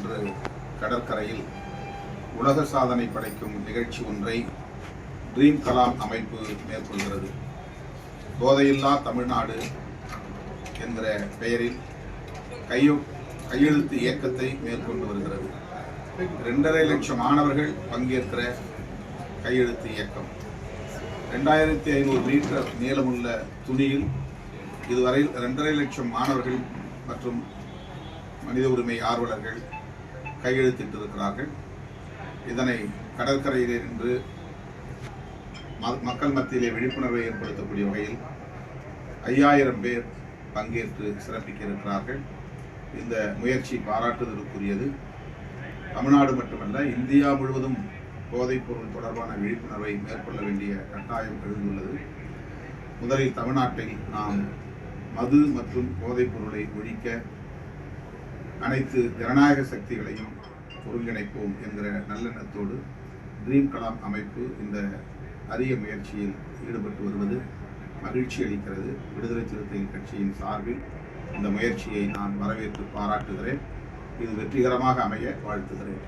இன்று கடற்கரையில் உலக சாதனை படைக்கும் நிகழ்ச்சி ஒன்றை ட்ரீம் கலாம் அமைப்பு மேற்கொள்கிறது. போதையில்லா தமிழ்நாடு என்ற பெயரில் கையெழுத்து இயக்கத்தை மேற்கொண்டு வருகிறது. 2.5 லட்சம் மாணவர்கள் பங்கேற்கிற கையெழுத்து இயக்கம். 2500 மீட்டர் நீளமுள்ள துணியில் இதுவரை 2.5 லட்சம் மாணவர்கள் மற்றும் மனித உரிமை ஆர்வலர்கள் கையெழுத்திட்டிருக்கிறார்கள். இதனை கடற்கரையிலே நின்று மக்கள் மத்தியிலே விழிப்புணர்வை ஏற்படுத்தக்கூடிய வகையில் 5000 பேர் பங்கேற்று சிறப்பிக்க இருக்கிறார்கள். இந்த முயற்சி பாராட்டுதலுக்குரியது. தமிழ்நாடு மட்டுமல்ல, இந்தியா முழுவதும் போதைப் பொருள் தொடர்பான விழிப்புணர்வை மேற்கொள்ள வேண்டிய கட்டாயம் எழுந்துள்ளது. முதலில் தமிழ்நாட்டில் நாம் மது மற்றும் போதைப் பொருளை ஒழிக்க அனைத்து ஜனநாயக சக்திகளையும் ஒருங்கிணைப்போம் என்கிற நல்லெண்ணத்தோடு ட்ரீம் கலாம் அமைப்பு இந்த அரிய முயற்சியில் ஈடுபட்டு வருவது மகிழ்ச்சி அளிக்கிறது. விடுதலை சிறுத்தைகள் கட்சியின் சார்பில் இந்த முயற்சியை நான் வரவேற்று பாராட்டுகிறேன். இது வெற்றிகரமாக அமைய வாழ்த்துகிறேன்.